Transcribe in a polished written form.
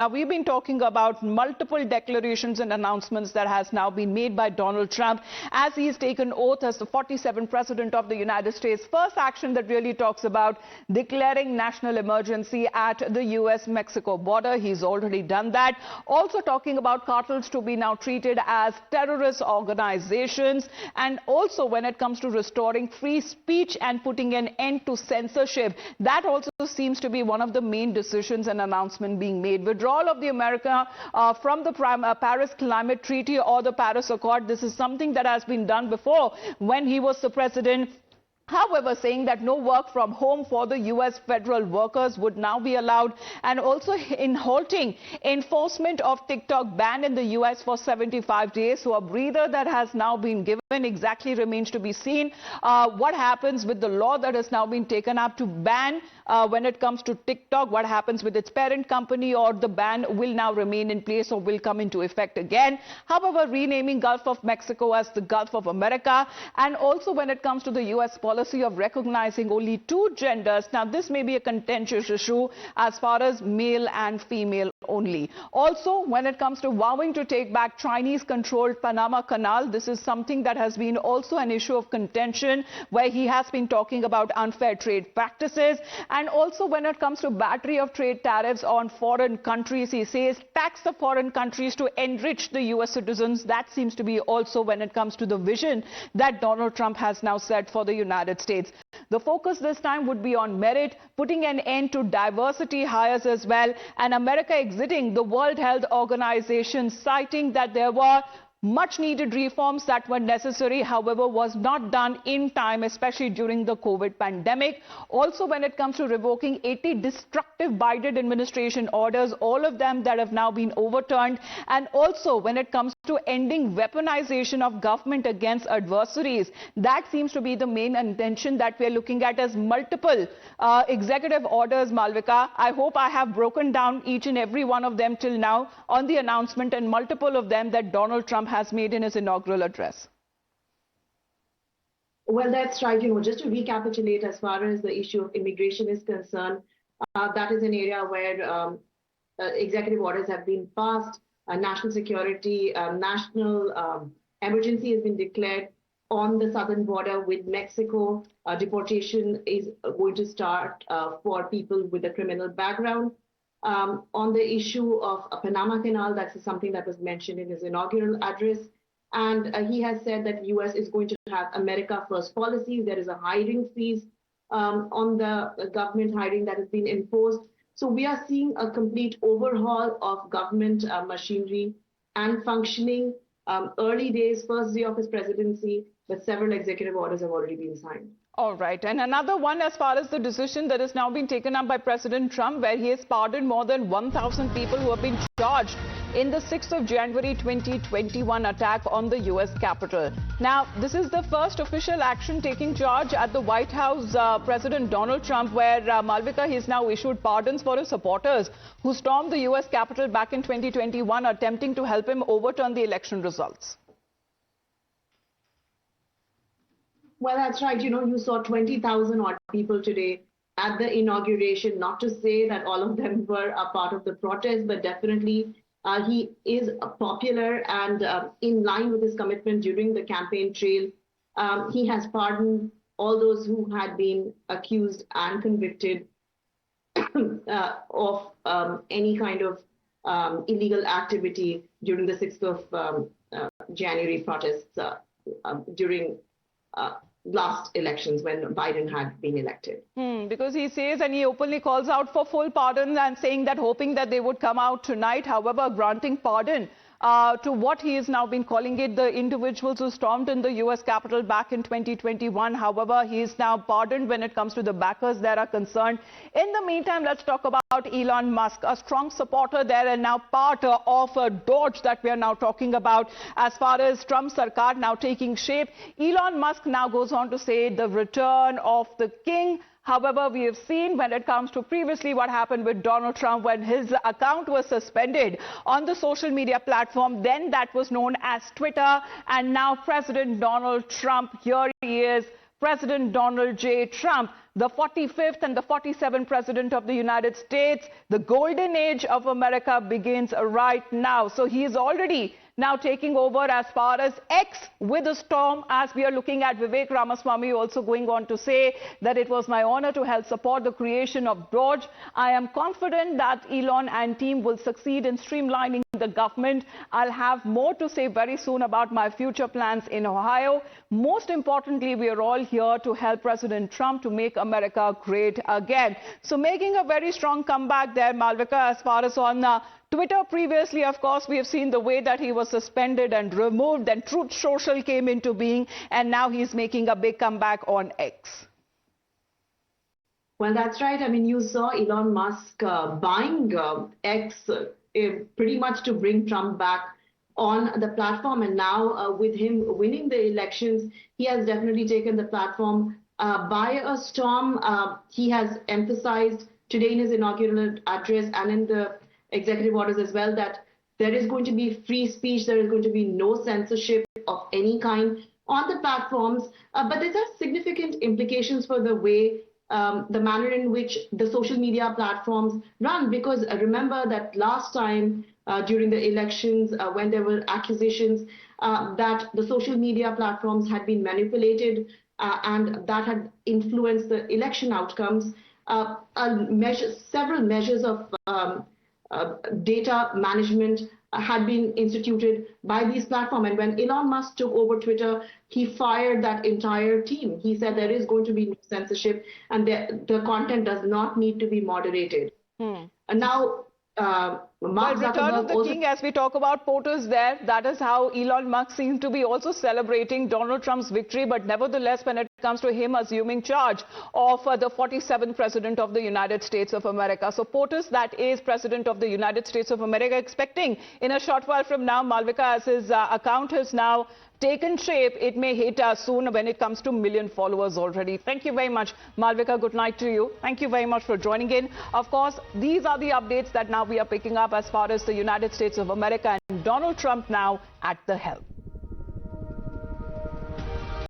Now, we've been talking about multiple declarations and announcements that has now been made by Donald Trump as he's taken oath as the 47th President of the United States. First action that really talks about declaring national emergency at the US-Mexico border. He's already done that. Also talking about cartels to be now treated as terrorist organizations. And also when it comes to restoring free speech and putting an end to censorship. That also seems to be one of the main decisions and announcement being made. Withdrawal of the America from the Paris Climate Treaty or the Paris Accord. This is something that has been done before when he was the president. However, saying that no work from home for the US federal workers would now be allowed, and also in halting enforcement of TikTok ban in the US for 75 days. So a breather that has now been given. Exactly remains to be seen what happens with the law that has now been taken up to ban when it comes to TikTok, what happens with its parent company, or the ban will now remain in place or will come into effect again. However, renaming Gulf of Mexico as the Gulf of America, and also when it comes to the US policy of recognizing only two genders. Now, this may be a contentious issue as far as male and female only. Also, when it comes to vowing to take back Chinese-controlled Panama Canal, this is something that has been also an issue of contention where he has been talking about unfair trade practices. And also when it comes to battery of trade tariffs on foreign countries, he says tax the foreign countries to enrich the US citizens. That seems to be also when it comes to the vision that Donald Trump has now set for the United States. The focus this time would be on merit, putting an end to diversity hires as well, and America exiting the World Health Organization, citing that there were much needed reforms that were necessary, however, was not done in time, especially during the COVID pandemic. Also, when it comes to revoking 80 destructive Biden administration orders, all of them that have now been overturned. And also, when it comes to ending weaponization of government against adversaries, that seems to be the main intention that we are looking at as multiple executive orders, Malvika. I hope I have broken down each and every one of them till now on the announcement, and multiple of them that Donald Trump has made in his inaugural address. Well, that's right. Just to recapitulate, as far as the issue of immigration is concerned, that is an area where executive orders have been passed. National security, national emergency has been declared on the southern border with Mexico. Deportation is going to start for people with a criminal background. On the issue of a Panama Canal, that's something that was mentioned in his inaugural address. And he has said that US is going to have America First policy. There is a hiring freeze on the government hiring that has been imposed. So we are seeing a complete overhaul of government machinery and functioning. Early days, first day of his presidency, but several executive orders have already been signed. All right. And another one as far as the decision that has now been taken up by President Trump, where he has pardoned more than 1,000 people who have been charged in the 6th of January 2021 attack on the US Capitol. Now, this is the first official action taking charge at the White House, President Donald Trump, where Malvika has now issued pardons for his supporters who stormed the US Capitol back in 2021, attempting to help him overturn the election results. Well, that's right. You saw 20,000 odd people today at the inauguration. Not to say that all of them were a part of the protest, but definitely he is popular, and in line with his commitment during the campaign trail, he has pardoned all those who had been accused and convicted of any kind of illegal activity during the 6th of January protests during last elections when Biden had been elected. Because he says, and he openly calls out for full pardon and saying that, hoping that they would come out tonight. However, granting pardon to what he has now been calling it, the individuals who stormed in the US Capitol back in 2021. However, he is now pardoned when it comes to the backers that are concerned. In the meantime, let's talk about Elon Musk, a strong supporter there and now part of a Doge that we are now talking about as far as Trump's Sarkar now taking shape. Elon Musk now goes on to say the return of the king. However, we have seen when it comes to previously what happened with Donald Trump when his account was suspended on the social media platform, then that was known as Twitter, and now President Donald Trump, here he is President Donald J. Trump, the 45th and the 47th President of the United States. The golden age of America begins right now. So he is already now taking over as far as X with a storm, as we are looking at Vivek Ramaswamy also going on to say that it was my honor to help support the creation of Doge. I am confident that Elon and team will succeed in streamlining the government. I'll have more to say very soon about my future plans in Ohio. Most importantly, we are all here to help President Trump to make America great again. So making a very strong comeback there, Malvika, as far as on Twitter previously, of course, we have seen the way that he was suspended and removed, then Truth Social came into being, and now he's making a big comeback on X. Well, that's right. I mean, you saw Elon Musk buying X pretty much to bring Trump back on the platform. And now with him winning the elections, he has definitely taken the platform by a storm. He has emphasized today in his inaugural address and in the executive orders as well that there is going to be free speech, there is going to be no censorship of any kind on the platforms, but these are significant implications for the way, the manner in which the social media platforms run, because remember that last time during the elections when there were accusations that the social media platforms had been manipulated and that had influenced the election outcomes, several measures of data management had been instituted by these platforms. And when Elon Musk took over Twitter, he fired that entire team. He said there is going to be no censorship and the content does not need to be moderated. And now, Mark Return of the King, as we talk about POTUS there, that is how Elon Musk seems to be also celebrating Donald Trump's victory. But nevertheless, when it comes to him assuming charge of the 47th President of the United States of America. So POTUS, that is President of the United States of America, expecting in a short while from now, Malvika, as his account has now taken shape, it may hit us soon when it comes to million followers already. Thank you very much, Malvika. Good night to you. Thank you very much for joining in. Of course, these are the updates that now we are picking up as far as the United States of America and Donald Trump now at the helm.